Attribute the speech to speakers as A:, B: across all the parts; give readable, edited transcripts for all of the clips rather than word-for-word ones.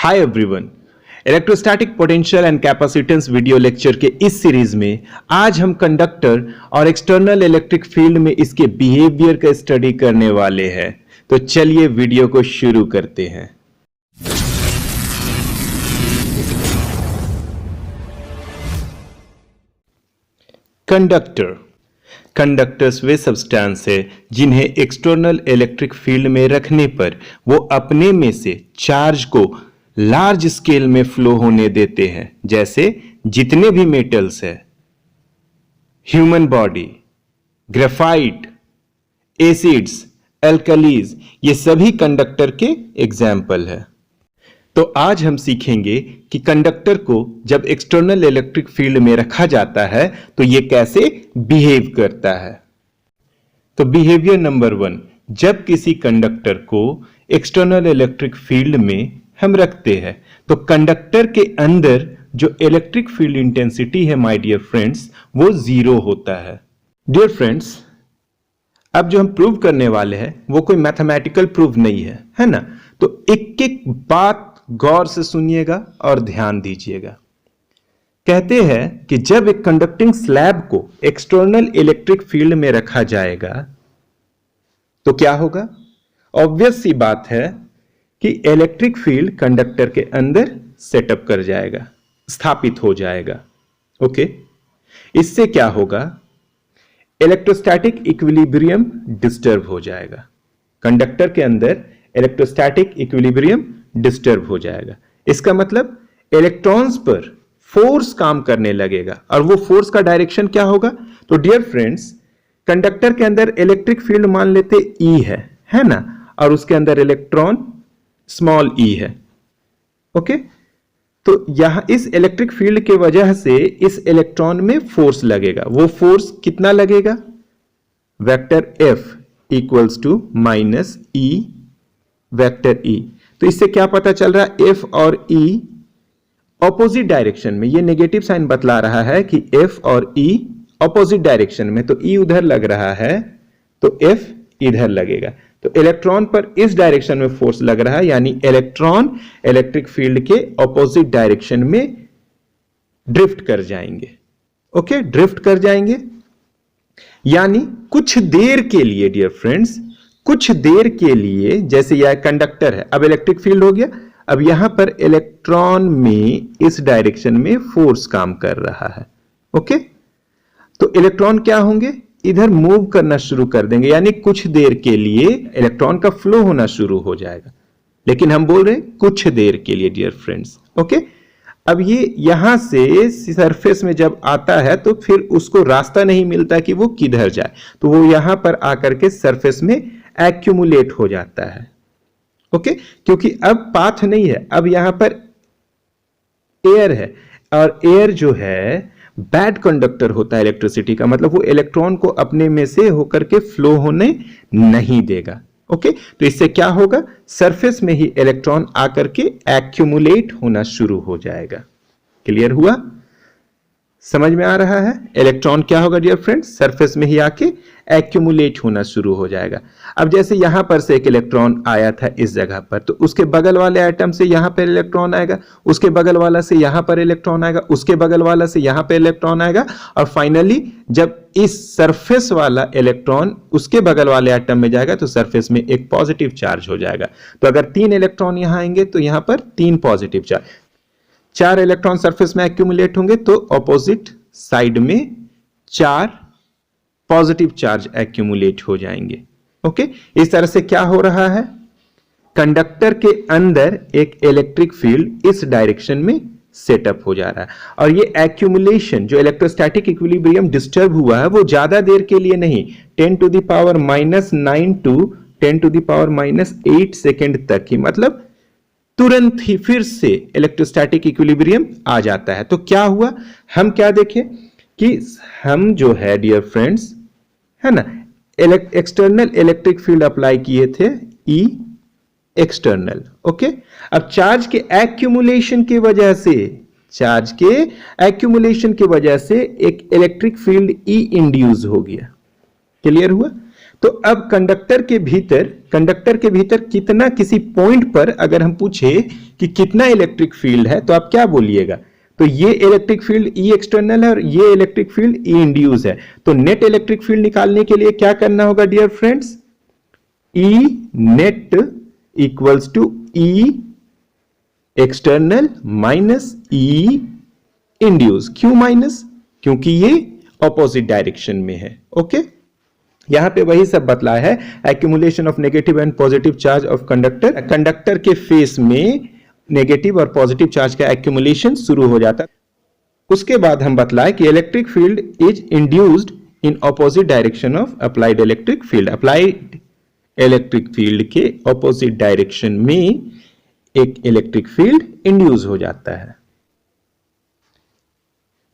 A: Hi everyone, electrostatic potential and capacitance video lecture के इस series में आज हम कंडक्टर और एक्सटर्नल इलेक्ट्रिक फील्ड में इसके बिहेवियर का स्टडी करने वाले हैं। तो चलिए वीडियो को शुरू करते हैं। कंडक्टर्स वे सब्सटेंस है जिन्हें एक्सटर्नल इलेक्ट्रिक फील्ड में रखने पर वो अपने में से चार्ज को लार्ज स्केल में फ्लो होने देते हैं। जैसे जितने भी मेटल्स है, human body, graphite, acids, alkalis, ये सभी कंडक्टर के एग्जाम्पल है। तो आज हम सीखेंगे कि कंडक्टर को जब एक्सटर्नल इलेक्ट्रिक फील्ड में रखा जाता है तो ये कैसे बिहेव करता है। तो बिहेवियर नंबर 1, जब किसी कंडक्टर को एक्सटर्नल इलेक्ट्रिक फील्ड में हम रखते हैं तो कंडक्टर के अंदर जो इलेक्ट्रिक फील्ड इंटेंसिटी है माय डियर फ्रेंड्स, वो 0 होता है। डियर फ्रेंड्स, अब जो हम प्रूव करने वाले हैं वो कोई मैथमेटिकल प्रूफ नहीं है ना। तो एक एक बात गौर से सुनिएगा और ध्यान दीजिएगा। कहते हैं कि जब एक कंडक्टिंग स्लैब को एक्सटर्नल इलेक्ट्रिक फील्ड में रखा जाएगा तो क्या होगा। ऑब्वियस सी बात है कि इलेक्ट्रिक फील्ड कंडक्टर के अंदर सेटअप कर जाएगा, स्थापित हो जाएगा। ओके, इससे क्या होगा, इलेक्ट्रोस्टैटिक इक्विलिब्रियम डिस्टर्ब हो जाएगा। कंडक्टर के अंदर इलेक्ट्रोस्टैटिक इक्विलिब्रियम डिस्टर्ब हो जाएगा। इसका मतलब इलेक्ट्रॉन्स पर फोर्स काम करने लगेगा और वो फोर्स का डायरेक्शन क्या होगा। तो डियर फ्रेंड्स, कंडक्टर के अंदर इलेक्ट्रिक फील्ड मान लेते E है ना, और उसके अंदर इलेक्ट्रॉन स्मॉल e है। ओके, तो यहां इस इलेक्ट्रिक फील्ड के वजह से इस इलेक्ट्रॉन में फोर्स लगेगा। वो फोर्स कितना लगेगा, vector F equals to minus E vector E। तो इससे क्या पता चल रहा है, F और E ऑपोजिट डायरेक्शन में, ये नेगेटिव साइन बतला रहा है कि F और E ऑपोजिट डायरेक्शन में। तो E उधर लग रहा है तो F इधर लगेगा। तो इलेक्ट्रॉन पर इस डायरेक्शन में फोर्स लग रहा है, यानी इलेक्ट्रॉन इलेक्ट्रिक फील्ड के ऑपोजिट डायरेक्शन में ड्रिफ्ट कर जाएंगे। ओके, ड्रिफ्ट कर जाएंगे, यानी कुछ देर के लिए डियर फ्रेंड्स, कुछ देर के लिए, जैसे यह कंडक्टर है, अब इलेक्ट्रिक फील्ड हो गया, अब यहां पर इलेक्ट्रॉन में इस डायरेक्शन में फोर्स काम कर रहा है। ओके, तो इलेक्ट्रॉन क्या होंगे, इधर मूव करना शुरू कर देंगे, यानी कुछ देर के लिए इलेक्ट्रॉन का फ्लो होना शुरू हो जाएगा। लेकिन हम बोल रहे हैं कुछ देर के लिए डियर फ्रेंड्स। ओके, अब ये यहां से सरफेस में जब आता है तो फिर उसको रास्ता नहीं मिलता कि वो किधर जाए, तो वो यहां पर आकर के सरफेस में एक्यूमुलेट हो जाता है। ओके, क्योंकि अब पाथ नहीं है, अब यहां पर एयर है, और एयर जो है बैड कंडक्टर होता है इलेक्ट्रिसिटी का, मतलब वो इलेक्ट्रॉन को अपने में से होकर के फ्लो होने नहीं देगा। ओके, तो इससे क्या होगा, सरफेस में ही इलेक्ट्रॉन आकर के एक्यूमुलेट होना शुरू हो जाएगा। क्लियर हुआ, समझ में आ रहा है। इलेक्ट्रॉन क्या होगा डियर फ्रेंड्स, सरफेस में ही आके एक्यूमुलेट होना शुरू हो जाएगा। अब जैसे यहां पर से एक इलेक्ट्रॉन आया था इस जगह पर, तो उसके बगल वाले एटम से यहां पर इलेक्ट्रॉन आएगा, उसके बगल वाला से यहां पर इलेक्ट्रॉन आएगा, उसके बगल वाला से यहां पर इलेक्ट्रॉन आएगा, और फाइनली जब इस सरफेस वाला इलेक्ट्रॉन उसके बगल वाले एटम में जाएगा तो सरफेस में एक पॉजिटिव चार्ज हो जाएगा। तो अगर 3 इलेक्ट्रॉन यहां आएंगे तो यहां पर 3 पॉजिटिव चार्ज, 4 इलेक्ट्रॉन सरफेस में एक्यूमुलेट होंगे तो ऑपोजिट साइड में 4 पॉजिटिव चार्ज एक्यूमुलेट हो जाएंगे। ओके, इस तरह से क्या हो रहा है, कंडक्टर के अंदर एक इलेक्ट्रिक फील्ड इस डायरेक्शन में सेटअप हो जा रहा है, और ये एक्यूमुलेशन जो इलेक्ट्रोस्टैटिक इक्विलिब्रियम डिस्टर्ब हुआ है वो ज्यादा देर के लिए नहीं, 10 to the power -9 to 10 to the power -8 second तक ही, मतलब तुरंत ही फिर से इलेक्ट्रोस्टैटिक इक्विलिब्रियम आ जाता है। तो क्या हुआ, हम क्या देखें कि हम जो है डियर फ्रेंड्स, है ना, एक्सटर्नल इलेक्ट्रिक फील्ड अप्लाई किए थे E एक्सटर्नल। ओके, अब चार्ज के एक्यूमुलेशन की वजह से, चार्ज के एक्यूमुलेशन की वजह से एक इलेक्ट्रिक फील्ड E इंड्यूस हो गया। क्लियर हुआ। तो अब कंडक्टर के भीतर कितना, किसी पॉइंट पर अगर हम पूछे कि कितना इलेक्ट्रिक फील्ड है तो आप क्या बोलिएगा? तो ये इलेक्ट्रिक फील्ड ई एक्सटर्नल है और ये इलेक्ट्रिक फील्ड ई इंड्यूस है। तो नेट इलेक्ट्रिक फील्ड निकालने के लिए क्या करना होगा dear friends? E net equals to E external minus E induce. क्यों माइनस? क्योंकि ये ऑपोजिट डायरेक्शन में है। ओके, यहां पे वही सब बतलाया है, accumulation of negative and positive charge of conductor के फेस में नेगेटिव और पॉजिटिव चार्ज का एक्यूमुलेशन शुरू हो जाता है। उसके बाद हम बतलाए कि electric field is induced in opposite direction of applied electric field. Applied electric field के ऑपोजिट डायरेक्शन में एक इलेक्ट्रिक फील्ड इंड्यूस हो जाता है।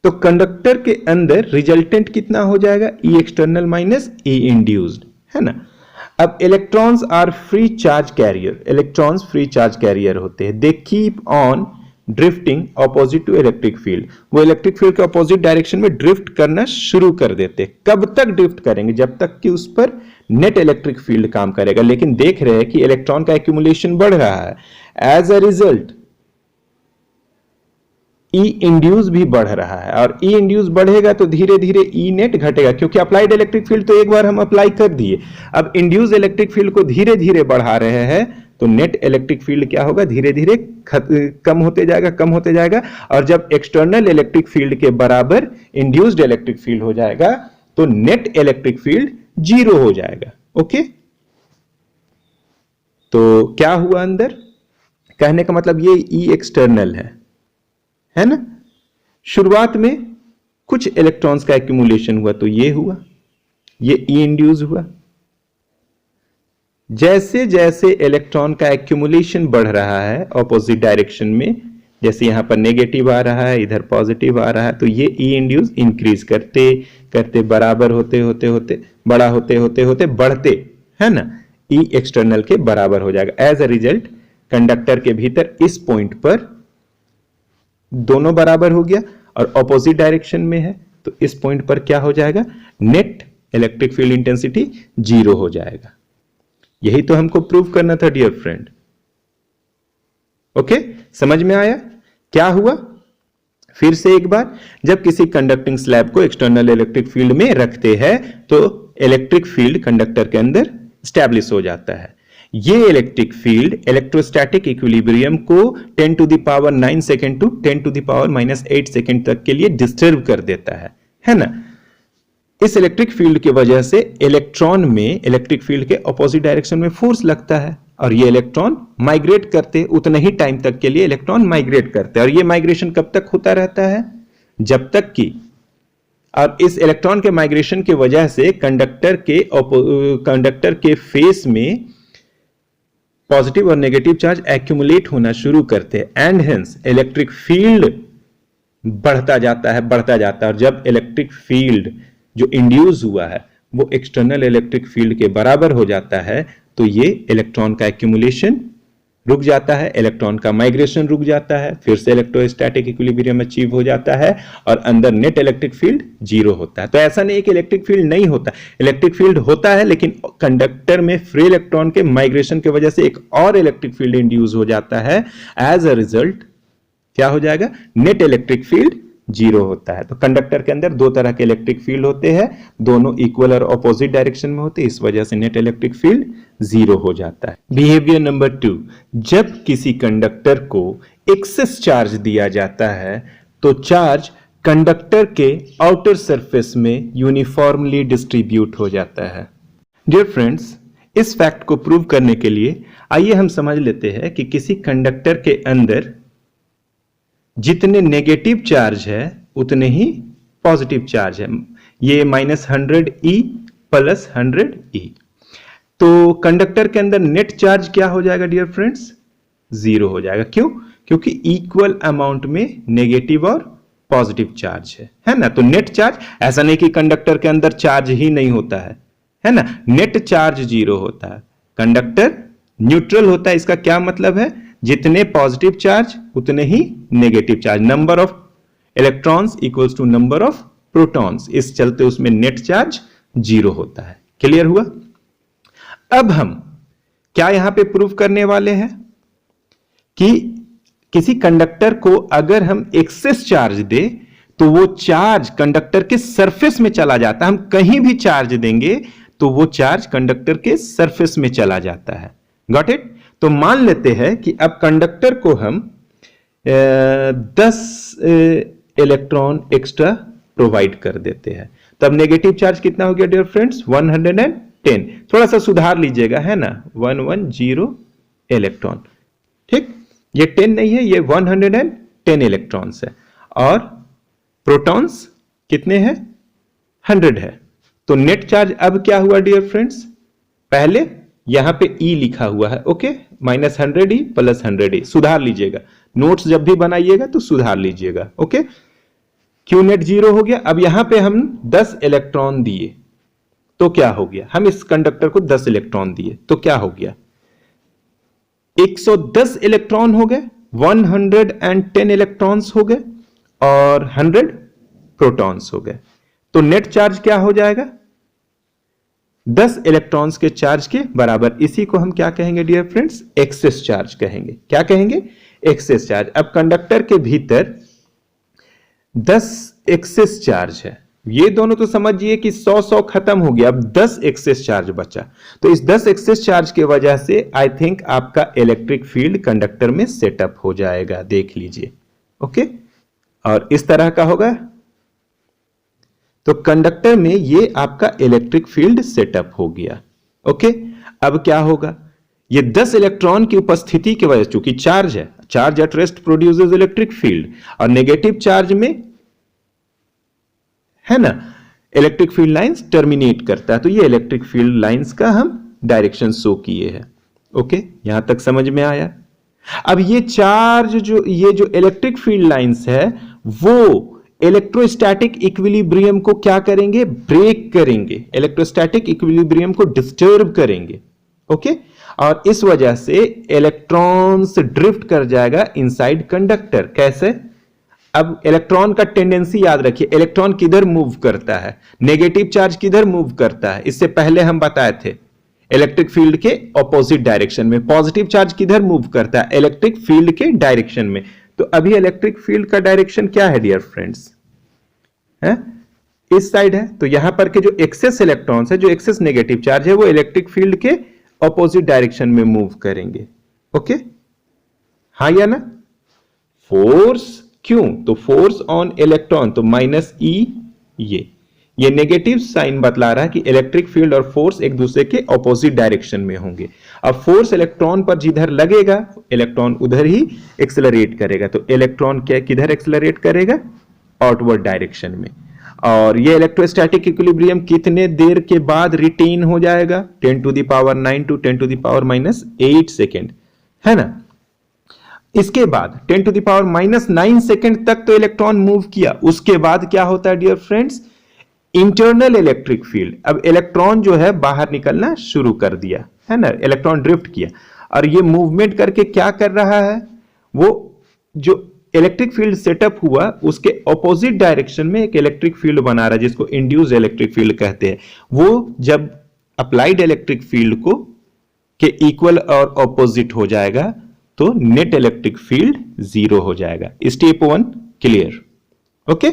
A: तो कंडक्टर के अंदर रिजल्टेंट कितना हो जाएगा? E external minus E induced, है ना। अब electrons are free charge carrier. Electrons free charge carrier होते हैं। They keep on drifting opposite to electric field. वो इलेक्ट्रिक फील्ड के ऑपोजिट डायरेक्शन में ड्रिफ्ट करना शुरू कर देते हैं। कब तक ड्रिफ्ट करेंगे? जब तक कि उस पर नेट इलेक्ट्रिक फील्ड काम करेगा। लेकिन देख रहे हैं कि इलेक्ट्रॉन का एक्यूमुलेशन बढ़ रहा है। As a result E induce भी बढ़ रहा है, और ई इंड्यूस बढ़ेगा तो धीरे धीरे ई नेट घटेगा, क्योंकि अप्लाइड इलेक्ट्रिक फील्ड तो एक बार हम अप्लाई कर दिए। अब इंड्यूस इलेक्ट्रिक फील्ड को धीरे धीरे बढ़ा रहे हैं, तो नेट इलेक्ट्रिक फील्ड क्या होगा? धीरे धीरे कम होते जाएगा। और जब एक्सटर्नल इलेक्ट्रिक फील्ड के बराबर इंड्यूस्ड इलेक्ट्रिक फील्ड हो जाएगा तो नेट इलेक्ट्रिक फील्ड 0 हो जाएगा। ओके, तो क्या हुआ अंदर? कहने का मतलब ये ई एक्सटर्नल है ना। शुरुआत में कुछ इलेक्ट्रॉन्स का एक्यूमुलेशन हुआ तो ये हुआ, ये ई इंड्यूस हुआ। जैसे जैसे इलेक्ट्रॉन का एक्यूमुलेशन बढ़ रहा है ऑपोजिट डायरेक्शन में, जैसे यहां पर नेगेटिव आ रहा है, इधर पॉजिटिव आ रहा है, तो ये ई इंड्यूस इंक्रीज करते करते बराबर होते बड़ा होते बढ़ते, है ना, ई एक्सटर्नल के बराबर हो जाएगा। एज अ रिजल्ट कंडक्टर के भीतर इस पॉइंट पर दोनों बराबर हो गया और ऑपोजिट डायरेक्शन में है, तो इस पॉइंट पर क्या हो जाएगा? नेट इलेक्ट्रिक फील्ड इंटेंसिटी 0 हो जाएगा। यही तो हमको प्रूव करना था डियर फ्रेंड। ओके, समझ में आया क्या हुआ? फिर से एक बार, जब किसी कंडक्टिंग स्लैब को एक्सटर्नल इलेक्ट्रिक फील्ड में रखते हैं तो इलेक्ट्रिक फील्ड कंडक्टर के अंदर स्टैब्लिश हो जाता है। ये इलेक्ट्रिक फील्ड इलेक्ट्रोस्टैटिक इक्विलिब्रियम को 10 to the power 9 second to 10 to the power -8 second तक के लिए डिस्टर्ब कर देता है ना। इस इलेक्ट्रिक फील्ड की वजह से इलेक्ट्रॉन में इलेक्ट्रिक फील्ड के ऑपोजिट डायरेक्शन में फोर्स लगता है, और ये इलेक्ट्रॉन माइग्रेट करते, उतने ही टाइम तक के लिए इलेक्ट्रॉन माइग्रेट करते हैं। और ये माइग्रेशन कब तक होता रहता है? जब तक कि, और इस इलेक्ट्रॉन के माइग्रेशन की वजह से कंडक्टर के फेस में पॉजिटिव और नेगेटिव चार्ज एक्यूमुलेट होना शुरू करते हैं, एंड हेंस इलेक्ट्रिक फील्ड बढ़ता जाता है। और जब इलेक्ट्रिक फील्ड जो इंड्यूस हुआ है वो एक्सटर्नल इलेक्ट्रिक फील्ड के बराबर हो जाता है, तो ये इलेक्ट्रॉन का एक्यूमुलेशन रुक जाता है, इलेक्ट्रॉन का माइग्रेशन रुक जाता है, फिर से इलेक्ट्रोस्टैटिक इक्विलिब्रियम अचीव हो जाता है और अंदर नेट इलेक्ट्रिक फील्ड 0 होता है। तो ऐसा नहीं कि इलेक्ट्रिक फील्ड नहीं होता, इलेक्ट्रिक फील्ड होता है, लेकिन कंडक्टर में फ्री इलेक्ट्रॉन के माइग्रेशन की वजह से एक और इलेक्ट्रिक फील्ड इंड्यूस हो जाता है। एज अ रिजल्ट क्या हो जाएगा? नेट इलेक्ट्रिक फील्ड 0 होता है। तो कंडक्टर के अंदर 2 तरह के इलेक्ट्रिक फील्ड होते हैं, दोनों इक्वल और ऑपोजिट डायरेक्शन में होते हैं, इस वजह से नेट इलेक्ट्रिक फील्ड 0 हो जाता है। बिहेवियर नंबर 2, जब किसी कंडक्टर को एक्सेस चार्ज दिया जाता है तो चार्ज कंडक्टर के आउटर सरफेस में यूनिफॉर्मली डिस्ट्रीब्यूट हो जाता है। डियर फ्रेंड्स, इस फैक्ट को प्रूव करने के लिए आइए हम समझ लेते हैं कि किसी कंडक्टर के अंदर जितने नेगेटिव चार्ज है उतने ही पॉजिटिव चार्ज है। ये -100E + 100E। तो कंडक्टर के अंदर नेट चार्ज क्या हो जाएगा डियर फ्रेंड्स? 0 हो जाएगा। क्यों? क्योंकि इक्वल अमाउंट में नेगेटिव और पॉजिटिव चार्ज है ना। तो नेट चार्ज, ऐसा नहीं कि कंडक्टर के अंदर चार्ज ही नहीं होता है ना, नेट चार्ज 0 होता है। कंडक्टर न्यूट्रल होता है, इसका क्या मतलब है? जितने पॉजिटिव चार्ज उतने ही negative charge, number of electrons equals to number of protons, इस चलते उसमें नेट चार्ज 0 होता है। क्लियर हुआ? अब हम क्या यहां पे प्रूव करने वाले हैं कि किसी कंडक्टर को अगर हम एक्सेस चार्ज दे तो वो चार्ज कंडक्टर के सरफेस में चला जाता है। हम कहीं भी चार्ज देंगे तो वो चार्ज कंडक्टर के सरफेस में चला जाता है। Got it? तो मान लेते हैं कि अब कंडक्टर को हम 10 इलेक्ट्रॉन एक्स्ट्रा प्रोवाइड कर देते हैं। तब नेगेटिव चार्ज कितना हो गया डियर फ्रेंड्स? 110। थोड़ा सा सुधार लीजिएगा, है ना, 110 इलेक्ट्रॉन। ठीक, ये 10 नहीं है, ये 110 इलेक्ट्रॉन्स है। और प्रोटॉन्स कितने हैं? 100 है। तो नेट चार्ज अब क्या हुआ डियर फ्रेंड्स? पहले यहां पे E लिखा हुआ है, ओके, -100E + 100E। सुधार लीजिएगा, नोट्स जब भी बनाइएगा तो सुधार लीजिएगा, ओके। क्यू नेट 0 हो गया। अब यहां पे हम 10 इलेक्ट्रॉन दिए तो क्या हो गया? हम इस कंडक्टर को 10 इलेक्ट्रॉन दिए तो क्या हो गया? 110 इलेक्ट्रॉन हो गए, 110 इलेक्ट्रॉन्स हो गए और 100 प्रोटॉन्स हो गए। तो नेट चार्ज क्या हो जाएगा? 10 इलेक्ट्रॉन्स के चार्ज के बराबर। इसी को हम क्या कहेंगे डियर फ्रेंड्स? एक्सेस चार्ज कहेंगे। क्या कहेंगे? Access charge. अब कंडक्टर के भीतर 10 एक्सेस चार्ज है। ये दोनों तो समझिए कि 100 खत्म हो गया, अब 10 एक्सेस चार्ज बचा। तो इस 10 एक्सेस चार्ज की वजह से आई थिंक आपका इलेक्ट्रिक फील्ड कंडक्टर में सेटअप हो जाएगा। देख लीजिए, ओके। और इस तरह का होगा। तो कंडक्टर में ये आपका इलेक्ट्रिक फील्ड सेटअप हो गया, ओके। अब क्या होगा? ये 10 इलेक्ट्रॉन की उपस्थिति की वजह से, चूंकि चार्ज है, charge at rest produces electric field, और नेगेटिव चार्ज में, है ना, इलेक्ट्रिक फील्ड लाइंस टर्मिनेट करता है। तो ये इलेक्ट्रिक फील्ड लाइंस का हम डायरेक्शन शो किए हैं, ओके। यहां तक समझ में आया? अब ये चार्ज ये जो इलेक्ट्रिक फील्ड लाइंस है वो इलेक्ट्रोस्टैटिक इक्विलिब्रियम को क्या करेंगे? ब्रेक करेंगे, इलेक्ट्रोस्टैटिक इक्विलिब्रियम को डिस्टर्ब करेंगे, ओके। और इस वजह से इलेक्ट्रॉन्स ड्रिफ्ट कर जाएगा इनसाइड कंडक्टर। कैसे? अब इलेक्ट्रॉन का टेंडेंसी याद रखिए, इलेक्ट्रॉन किधर मूव करता है, नेगेटिव चार्ज किधर मूव करता है, इससे पहले हम बताए थे इलेक्ट्रिक फील्ड के ऑपोजिट डायरेक्शन में। पॉजिटिव चार्ज किधर मूव करता है? इलेक्ट्रिक फील्ड के डायरेक्शन में। तो अभी इलेक्ट्रिक फील्ड का डायरेक्शन क्या है डियर फ्रेंड्स? है इस साइड है। तो यहां पर के जो एक्सेस इलेक्ट्रॉन्स है, जो एक्सेस नेगेटिव चार्ज है, वो इलेक्ट्रिक फील्ड के ऑपोजिट डायरेक्शन में मूव करेंगे, ओके। हाँ या ना? फोर्स क्यों? तो फोर्स ऑन इलेक्ट्रॉन, तो -E। ये नेगेटिव साइन बतला रहा है कि इलेक्ट्रिक फील्ड और फोर्स एक दूसरे के ऑपोजिट डायरेक्शन में होंगे। अब फोर्स इलेक्ट्रॉन पर जिधर लगेगा इलेक्ट्रॉन उधर ही एक्सेलरेट करेगा। तो इलेक्ट्रॉन क्या किधर एक्सेलरेट करेगा? आउटवर्ड डायरेक्शन में। और ये इलेक्ट्रोस्टैटिक इक्विलिब्रियम कितने देर के बाद रिटेन हो जाएगा? 10⁹ टू 10⁻⁻8 सेकेंड, है ना। इसके बाद 10⁻⁻9 सेकेंड तक तो इलेक्ट्रॉन मूव किया। उसके बाद क्या होता है dear friends? Internal electric field. अब इलेक्ट्रॉन जो है बाहर निकलना शुरू कर दिया, है ना, इलेक्ट्रॉन ड्रिफ्ट किया। और ये मूवमेंट करके क्या कर रहा है? वो जो इलेक्ट्रिक फील्ड सेटअप हुआ उसके ऑपोजिट डायरेक्शन में एक इलेक्ट्रिक फील्ड बना रहा है, जिसको इंड्यूस्ड इलेक्ट्रिक फील्ड कहते हैं। वो जब अप्लाइड इलेक्ट्रिक फील्ड को के इक्वल और ऑपोजिट हो जाएगा तो नेट इलेक्ट्रिक फील्ड 0 हो जाएगा। Step 1 clear, okay.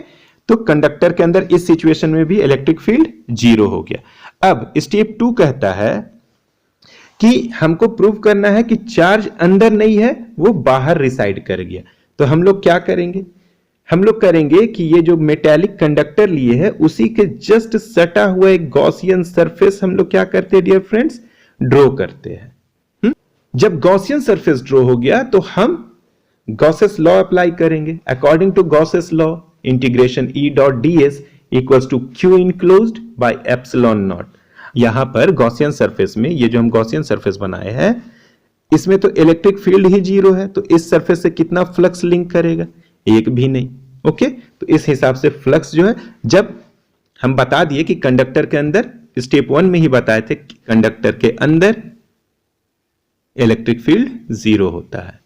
A: तो कंडक्टर के अंदर इस सिचुएशन में भी इलेक्ट्रिक फील्ड 0 हो गया। अब स्टेप 2 कहता है कि हमको प्रूव करना है कि चार्ज अंदर नहीं है, वो बाहर रिसाइड कर गया। तो हम लोग क्या करेंगे? हम लोग करेंगे कि ये जो मेटेलिक कंडक्टर लिए है उसी के जस्ट सटा हुआ एक गॉसियन सरफेस हम लोग क्या करते हैं डियर फ्रेंड्स? ड्रॉ करते हैं। जब गॉसियन सरफेस ड्रॉ हो गया तो हम गॉसेस लॉ अप्लाई करेंगे। According to Gauss's law, integration E.ds equals to Q enclosed by epsilon naught. यहां पर गॉसियन सरफेस में, ये जो हम गॉसियन सरफेस बनाए हैं, इसमें तो इलेक्ट्रिक फील्ड ही 0 है। तो इस सरफेस से कितना फ्लक्स लिंक करेगा? एक भी नहीं, ओके। तो इस हिसाब से फ्लक्स जो है, जब हम बता दिए कि कंडक्टर के अंदर, स्टेप 1 में ही बताए थे कि कंडक्टर के अंदर इलेक्ट्रिक फील्ड 0 होता है।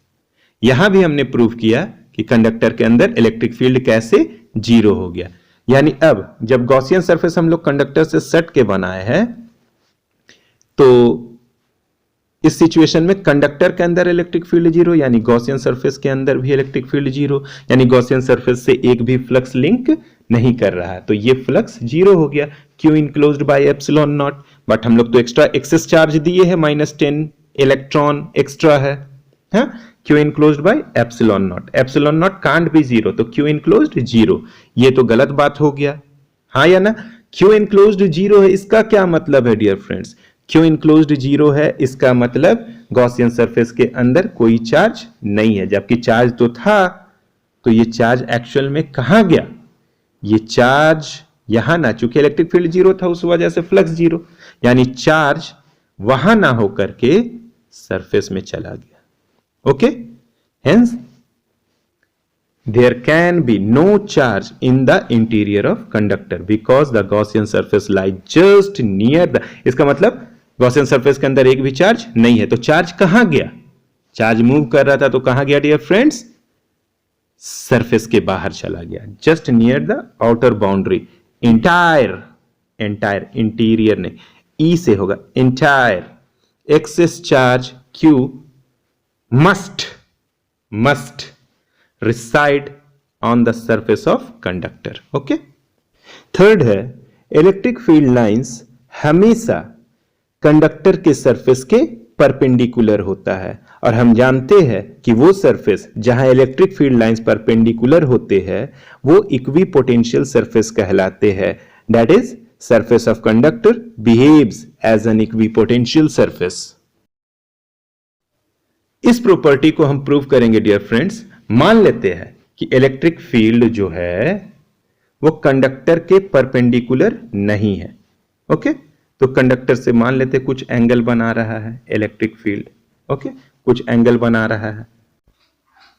A: यहां भी हमने प्रूव किया कि कंडक्टर के अंदर इलेक्ट्रिक फील्ड कैसे 0 हो गया। यानी अब जब गॉसियन सरफेस हम लोग कंडक्टर से सट के बनाए हैं तो इस सिचुएशन में कंडक्टर के अंदर इलेक्ट्रिक फील्ड जीरो, यानी गॉसियन सरफेस के अंदर भी इलेक्ट्रिक फील्ड जीरो, यानी गॉसियन सरफेस से एक भी फ्लक्स लिंक नहीं कर रहा है, तो ये फ्लक्स जीरो हो गया, Q enclosed by epsilon not. But हम लोग तो एक्स्ट्रा एक्सेस चार्ज दिए है, -10 इलेक्ट्रॉन एक्स्ट्रा है, हाँ? Q enclosed by epsilon not can't be zero, तो क्यू इनक्लोज्ड जीरो, ये तो गलत बात हो गया, हाँ या ना? क्यू इनक्लोज्ड जीरो है, इसका क्या मतलब है dear friends? Q enclosed zero है, इसका मतलब गॉसियन सरफेस के अंदर कोई चार्ज नहीं है, जबकि चार्ज तो था, तो ये चार्ज एक्चुअल में कहां गया? ये चार्ज यहां ना, चूंकि इलेक्ट्रिक फील्ड जीरो था उस वजह से फ्लक्स जीरो, यानी चार्ज वहां ना होकर के सरफेस में चला गया। Okay, hence there can be no charge in the interior of conductor because the Gaussian surface lies just near the, इसका मतलब गॉसियन सरफेस के अंदर एक भी चार्ज नहीं है, तो चार्ज कहां गया? चार्ज मूव कर रहा था तो कहां गया डियर फ्रेंड्स? सरफेस के बाहर चला गया, just near the outer boundary. Entire interior ने ई से होगा, entire excess charge Q must reside on the surface of conductor. okay, third है इलेक्ट्रिक फील्ड लाइंस हमेशा कंडक्टर के सरफेस के परपेंडिकुलर होता है, और हम जानते हैं कि वो सरफेस जहां इलेक्ट्रिक फील्ड लाइंस परपेंडिकुलर होते हैं वो इक्विपोटेंशियल सरफेस कहलाते हैं। That is surface of conductor behaves as an equipotential surface. इस प्रॉपर्टी को हम प्रूव करेंगे डियर फ्रेंड्स। मान लेते हैं कि इलेक्ट्रिक फील्ड जो है वो कंडक्टर के परपेंडिकुलर नहीं है। ओके, तो कंडक्टर से मान लेते हैं कुछ एंगल बना रहा है इलेक्ट्रिक फील्ड। ओके, कुछ एंगल बना रहा है।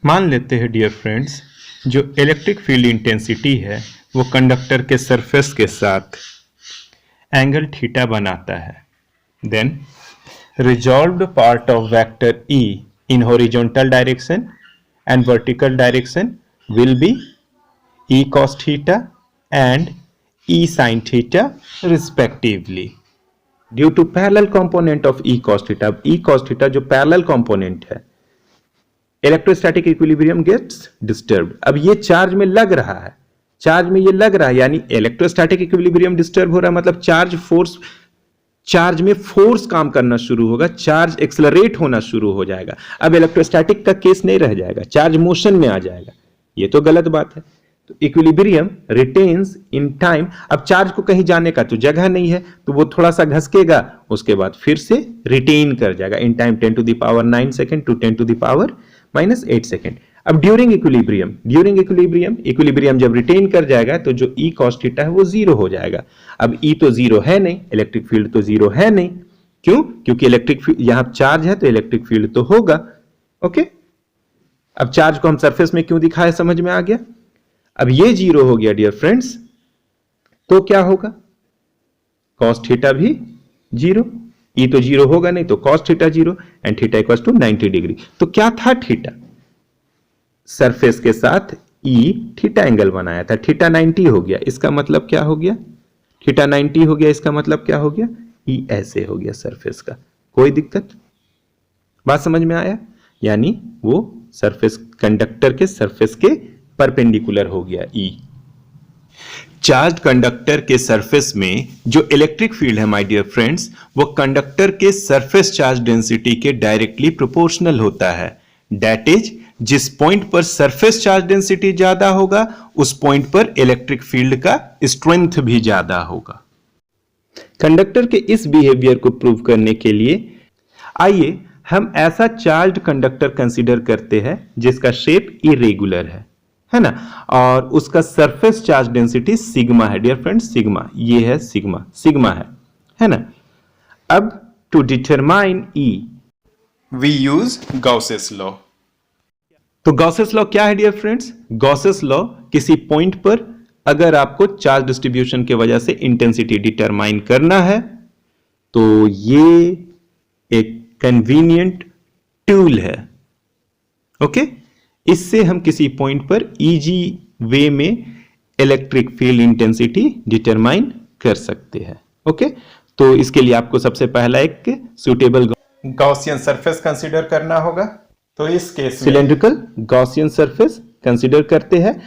A: मान लेते हैं डियर फ्रेंड्स जो इलेक्ट्रिक फील्ड इंटेंसिटी है वो कंडक्टर के सरफेस के साथ एंगल थीटा बनाता है। Then resolved part of vector E in horizontal direction and vertical direction will be E cos theta and E sin theta respectively due to parallel component of E cos theta। E cos theta जो parallel component है, electrostatic equilibrium gets disturbed। अब ये charge में लग रहा है, charge में ये लग रहा है, यानी electrostatic equilibrium disturb हो रहा है, मतलब चार्ज में फोर्स काम करना शुरू होगा, चार्ज एक्सेलरेट होना शुरू हो जाएगा। अब इलेक्ट्रोस्टैटिक का केस नहीं रह जाएगा, चार्ज मोशन में आ जाएगा, ये तो गलत बात है। तो इक्विलिब्रियम रिटेन्स इन टाइम। अब चार्ज को कहीं जाने का तो जगह नहीं है, तो वो थोड़ा सा घसकेगा, उसके बाद फिर से रिटेन कर जाएगा in time 10⁹ second to 10⁻⁻8 second. अब ड्यूरिंग इक्विलिब्रियम जब रिटेन कर जाएगा तो जो E cos थीटा है वो जीरो हो जाएगा। अब E तो जीरो है नहीं, इलेक्ट्रिक फील्ड तो जीरो है नहीं, क्यों? क्योंकि इलेक्ट्रिक फील्ड यहां चार्ज है तो इलेक्ट्रिक फील्ड तो होगा। ओके, अब चार्ज को हम सरफेस में क्यों दिखाए समझ में आ गया। अब ये जीरो हो गया डियर फ्रेंड्स, तो क्या होगा? cos थीटा भी जीरो, E तो जीरो होगा नहीं तो cos theta zero and theta equals to 90 degree. तो क्या था थीटा? सरफेस के साथ E थीटा एंगल बनाया था, थीटा 90 हो गया, इसका मतलब क्या हो गया? थीटा 90 हो गया, इसका मतलब क्या हो गया? E ऐसे हो गया सरफेस का। कोई दिक्कत? बात समझ में आया? यानी वो सरफेस कंडक्टर के सरफेस के परपेंडिकुलर हो गया E। चार्ज कंडक्टर के सरफेस में जो इलेक्ट्रिक फील्ड है माय डियर फ्रेंड्स वो कंडक्टर के सरफेस चार्ज डेंसिटी के डायरेक्टली प्रोपोर्शनल होता है। दैट इज जिस पॉइंट पर सरफेस चार्ज डेंसिटी ज्यादा होगा उस पॉइंट पर इलेक्ट्रिक फील्ड का स्ट्रेंथ भी ज्यादा होगा। कंडक्टर के इस बिहेवियर को प्रूव करने के लिए आइए हम ऐसा चार्ज्ड कंडक्टर कंसीडर करते हैं जिसका शेप इरेगुलर है ना, और उसका सरफेस चार्ज डेंसिटी सिग्मा है डियर फ्रेंड्स, सिग्मा, ये है सिग्मा है ना। अब to determine E we use Gauss's law. तो गॉसेस लॉ क्या है डियर फ्रेंड्स? गॉसेस लॉ किसी पॉइंट पर अगर आपको चार्ज डिस्ट्रीब्यूशन की वजह से इंटेंसिटी डिटरमाइन करना है तो ये एक कन्वीनियंट टूल है। ओके, इससे हम किसी पॉइंट पर इजी वे में इलेक्ट्रिक फील्ड इंटेंसिटी डिटरमाइन कर सकते हैं। ओके, तो इसके लिए आपको सबसे पहला एक सुटेबल गॉसियन सरफेस कंसीडर करना होगा। तो इस केस में सिलेंड्रिकल गॉसियन सरफेस कंसीडर करते हैं।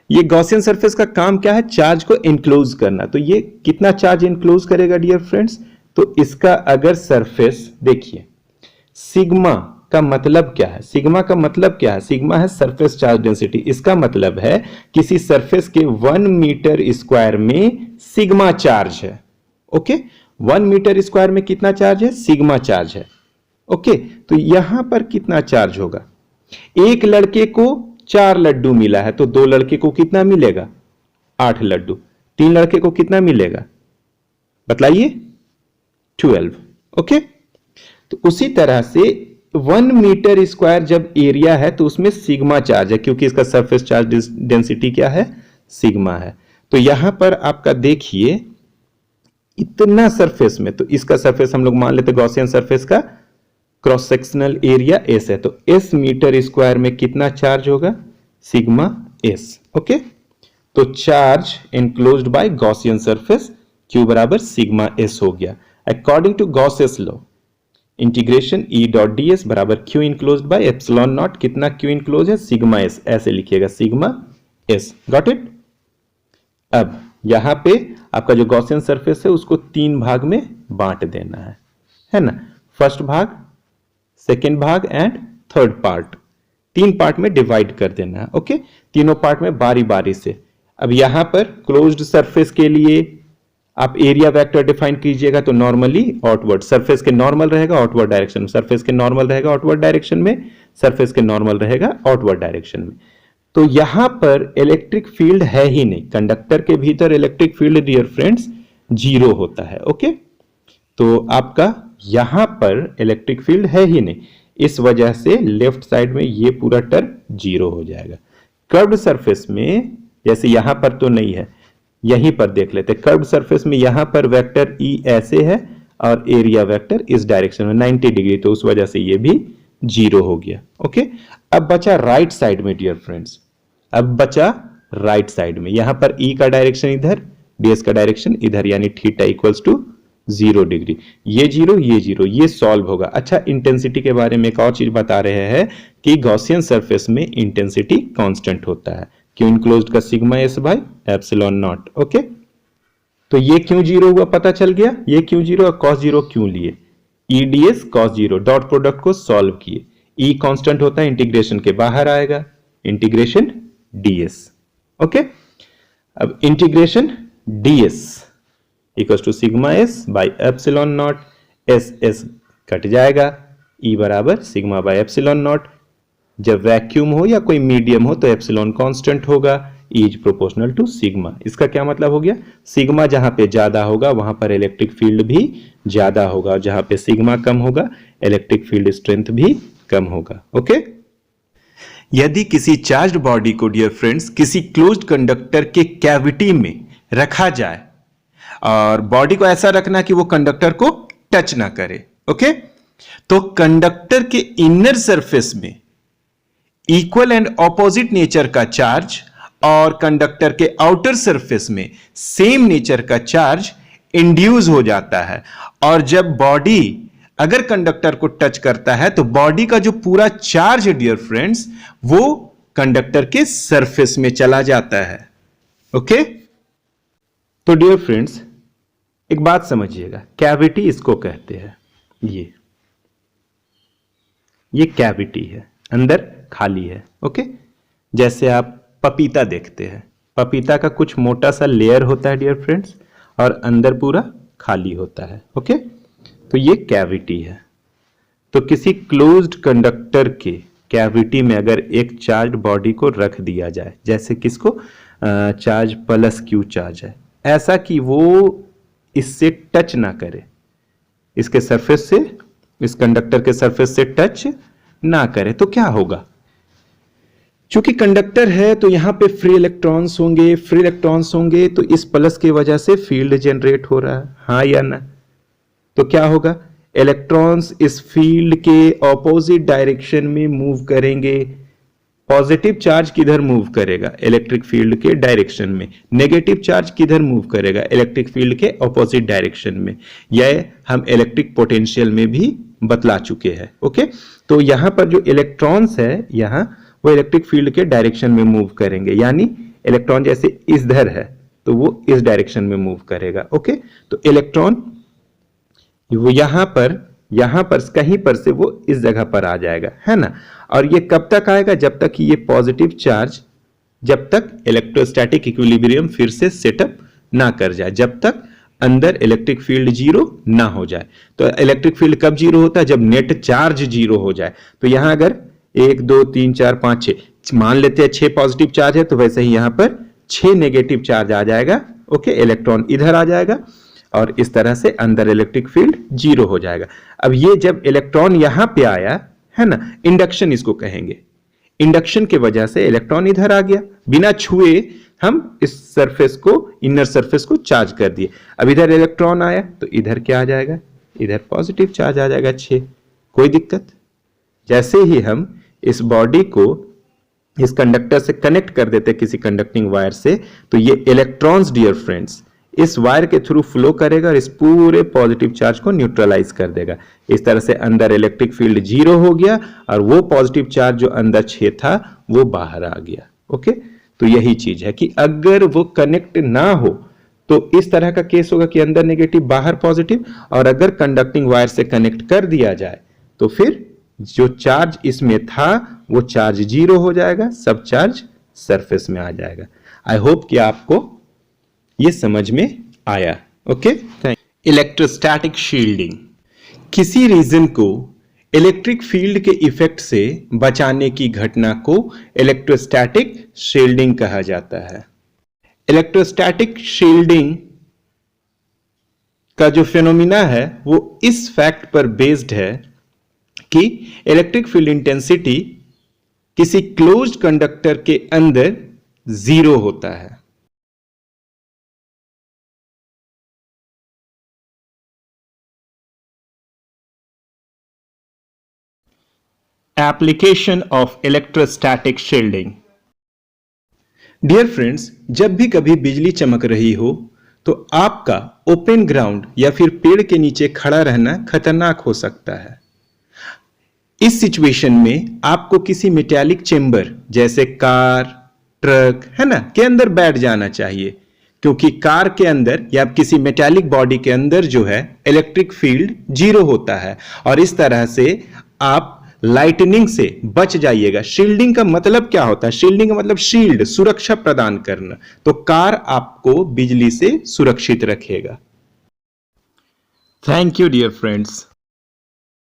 A: ये गॉसियन सरफेस का काम क्या है? चार्ज को इनक्लोज करना। तो ये कितना चार्ज इनक्लोज करेगा डियर फ्रेंड्स? तो इसका अगर सरफेस देखिए, सिग्मा का मतलब क्या है? सिग्मा का मतलब क्या है? सिग्मा है सरफेस चार्ज डेंसिटी। इसका मतलब है किसी सरफेस के 1 मीटर स्क्वायर में सिग्मा चार्ज है। ओके, 1 मीटर स्क्वायर में कितना चार्ज है? सिग्मा चार्ज है। ओके, तो यहां पर कितना चार्ज होगा? एक लड़के को 4 लड्डू मिला है, तो 2 लड़के को कितना मिलेगा? 8 लड्डू। 3 लड़के को कितना मिलेगा? बतलाइए। 12। ओके, तो उसी तरह से 1 मीटर स्क्वायर जब एरिया है तो उसमें सिग्मा चार्ज है, क्योंकि इसका सरफेस चार्ज डेंसिटी क्या है? सिग्मा है। तो यहां पर आपका देखिए इतना सरफेस में, तो इसका सरफेस हम लोग मान लेते गॉसियन सरफेस का क्रॉस सेक्शनल एरिया एस है, तो एस मीटर स्क्वायर में कितना चार्ज होगा? Sigma S. ओके, तो charge enclosed by Gaussian surface Q बराबर सिग्मा एस हो गया। According to Gauss's law, integration E dot D S बराबर Q enclosed by epsilon naught. कितना क्यू इनक्लोज है? Sigma S. ऐसे लिखिएगा सिग्मा एस। Got it? अब यहां पे आपका जो गॉसियन सरफेस है उसको 3 भाग में बांट देना है ना? फर्स्ट भाग, सेकेंड भाग एंड थर्ड पार्ट। 3 पार्ट में डिवाइड कर देना है। ओके, तीनों पार्ट में बारी बारी से। अब यहां पर क्लोज्ड सरफेस के लिए आप एरिया वेक्टर डिफाइन कीजिएगा, तो नॉर्मली आउटवर्ड, सरफेस के नॉर्मल रहेगा आउटवर्ड डायरेक्शन में, सरफेस के नॉर्मल रहेगा आउटवर्ड डायरेक्शन में, सरफेस के नॉर्मल रहेगा आउटवर्ड डायरेक्शन में। तो यहां पर इलेक्ट्रिक फील्ड है ही नहीं, कंडक्टर के भीतर इलेक्ट्रिक फील्ड डियर फ्रेंड्स 0 होता है। ओके, तो आपका यहां पर इलेक्ट्रिक फील्ड है ही नहीं, इस वजह से लेफ्ट साइड में ये पूरा टर्म 0 हो जाएगा। कर्व्ड सरफेस में जैसे यहां पर तो नहीं है, यहीं पर देख लेते, कर्व्ड सरफेस में यहां पर वेक्टर ई ऐसे है और एरिया वेक्टर इस डायरेक्शन में 90 डिग्री, तो उस वजह से ये भी 0 हो गया। ओके, अब बचा राइट साइड में डियर फ्रेंड्स, अब बचा राइट साइड में, यहां पर ई का डायरेक्शन इधर, डीएस का डायरेक्शन इधर, यानी थीटा इक्वल्स टू 0 डिग्री। ये 0, ये 0, ये सॉल्व होगा। अच्छा, इंटेंसिटी के बारे में एक और चीज बता रहे हैं कि गॉसियन सरफेस में इंटेंसिटी कांस्टेंट होता है, क्यू इनक्लोज्ड का sigma S by epsilon not. Okay, तो ये क्यों 0 हुआ पता चल गया, ये क्यों 0 और cos 0 क्यों लिए? E D S cos 0, dot product को सॉल्व किए, ई कांस्टेंट होता है, इंटीग्रेशन के बाहर आएगा, इंटीग्रेशन डीएस। ओके, अब integration DS equals to sigma S by epsilon naught, S S cut जाएगा, ई बराबर सिग्मा बाय एप्सिलॉन नॉट। जब वैक्यूम हो या कोई मीडियम हो तो एप्सिलॉन कांस्टेंट होगा, E is proportional to sigma. इसका क्या मतलब हो गया? सिग्मा जहां पे ज्यादा होगा वहां पर इलेक्ट्रिक फील्ड भी ज्यादा होगा, और जहां पे सिग्मा कम होगा इलेक्ट्रिक फील्ड स्ट्रेंथ भी कम होगा। ओके, यदि किसी चार्ज्ड बॉडी को डियर फ्रेंड्स किसी क्लोज्ड कंडक्टर के कैविटी में रखा जाए, और बॉडी को ऐसा रखना कि वो कंडक्टर को टच ना करे, ओके, तो कंडक्टर के इनर सरफेस में इक्वल एंड ऑपोजिट नेचर का चार्ज और कंडक्टर के आउटर सरफेस में सेम नेचर का चार्ज इंड्यूस हो जाता है, और जब बॉडी अगर कंडक्टर को टच करता है तो बॉडी का जो पूरा चार्ज है डियर फ्रेंड्स वो कंडक्टर के सरफेस में चला जाता है। ओके, तो डियर फ्रेंड्स एक बात समझिएगा, कैविटी इसको कहते हैं, ये कैविटी है, अंदर खाली है। ओके, जैसे आप पपीता देखते हैं, पपीता का कुछ मोटा सा लेयर होता है डियर फ्रेंड्स, और अंदर पूरा खाली होता है। ओके, तो ये कैविटी है। तो किसी क्लोज्ड कंडक्टर के कैविटी में अगर एक चार्ज बॉडी को रख दिया जाए, जैसे किसको, चार्ज प्लस क्यू चार्ज है, ऐसा कि वो इससे टच ना करे, इसके सरफेस से, इस कंडक्टर के सरफेस से टच ना करे, तो क्या होगा? चूंकि कंडक्टर है तो यहां पे फ्री इलेक्ट्रॉन्स होंगे, फ्री इलेक्ट्रॉन्स होंगे तो इस प्लस की वजह से फील्ड जनरेट हो रहा है, हाँ या ना? तो क्या होगा? इलेक्ट्रॉन्स इस फील्ड के ऑपोजिट डायरेक्शन में मूव करेंगे, पॉजिटिव चार्ज किधर मूव करेगा, इलेक्ट्रिक फील्ड के डायरेक्शन में, नेगेटिव चार्ज किधर मूव करेगा, इलेक्ट्रिक फील्ड के ऑपोजिट डायरेक्शन में। यह हम इलेक्ट्रिक पोटेंशियल में भी बतला चुके हैं। ओके, तो यहां पर जो इलेक्ट्रॉन्स है यहां वो इलेक्ट्रिक फील्ड के डायरेक्शन में मूव करेंगे, यानी इलेक्ट्रॉन जैसे इधर है तो वो इस डायरेक्शन में मूव करेगा। ओके, तो इलेक्ट्रॉन वो यहां पर कहीं पर से वो इस जगह पर आ जाएगा, है ना। और ये कब तक आएगा, जब तक ये पॉजिटिव चार्ज, जब तक इलेक्ट्रोस्टैटिक इक्विलिब्रियम फिर से सेटअप ना कर जाए, जब तक अंदर इलेक्ट्रिक फील्ड जीरो ना हो जाए। तो इलेक्ट्रिक फील्ड कब जीरो होता है, जब नेट चार्ज जीरो हो जाए। तो यहां अगर 1 2 3 4 5 6 मान लेते हैं 6 पॉजिटिव चार्ज है, तो वैसे ही यहां पर 6 नेगेटिव चार्ज आ जाएगा। ओके, इलेक्ट्रॉन इधर आ जाएगा और इस तरह से अंदर इलेक्ट्रिक फील्ड जीरो हो जाएगा। अब ये जब इलेक्ट्रॉन यहां पे आया है ना, इंडक्शन इसको कहेंगे। इंडक्शन के वजह से इलेक्ट्रॉन इधर आ गया, बिना छुए हम इस सरफेस को, इनर सरफेस को चार्ज कर दिए। अब इधर इलेक्ट्रॉन आया तो इधर क्या आ जाएगा, इधर पॉजिटिव चार्ज आ जाएगा 6। कोई दिक्कत। जैसे ही हम इस बॉडी को इस कंडक्टर से कनेक्ट कर देते किसी कंडक्टिंग वायर से, तो ये इलेक्ट्रॉन्स डियर फ्रेंड्स इस वायर के थ्रू फ्लो करेगा और इस पूरे पॉजिटिव चार्ज को न्यूट्रलाइज कर देगा। इस तरह से अंदर इलेक्ट्रिक फील्ड जीरो हो गया और वो पॉजिटिव चार्ज जो अंदर 6 था वो बाहर आ गया। ओके, तो यही चीज है कि अगर वो कनेक्ट ना हो तो इस तरह का केस होगा कि अंदर नेगेटिव बाहर पॉजिटिव, और अगर कंडक्टिंग वायर से कनेक्ट कर दिया जाए तो फिर जो चार्ज इसमें था वो चार्ज जीरो हो जाएगा, सब चार्ज सरफेस में आ जाएगा। आई होप कि आपको ये समझ में आया। ओके, इलेक्ट्रोस्टैटिक शील्डिंग, किसी रीजन को इलेक्ट्रिक फील्ड के इफेक्ट से बचाने की घटना को इलेक्ट्रोस्टैटिक शील्डिंग कहा जाता है। इलेक्ट्रोस्टैटिक शील्डिंग का जो फिनोमिना है वो इस फैक्ट पर बेस्ड है कि इलेक्ट्रिक फील्ड इंटेंसिटी किसी क्लोज्ड कंडक्टर के अंदर जीरो होता है। Application of electrostatic shielding. Dear friends, जब भी कभी बिजली चमक रही हो तो आपका ओपन ग्राउंड या फिर पेड़ के नीचे खड़ा रहना खतरनाक हो सकता है। इस सिचुएशन में आपको किसी मेटालिक चेंबर जैसे कार, ट्रक, है ना, के अंदर बैठ जाना चाहिए, क्योंकि कार के अंदर या किसी मेटालिक बॉडी के अंदर जो है इलेक्ट्रिक फील्ड जीरो होता है और इस तरह से आप लाइटनिंग से बच जाइएगा। शील्डिंग का मतलब क्या होता है, शील्डिंग का मतलब शील्ड, सुरक्षा प्रदान करना। तो कार आपको बिजली से सुरक्षित रखेगा। Thank you dear friends.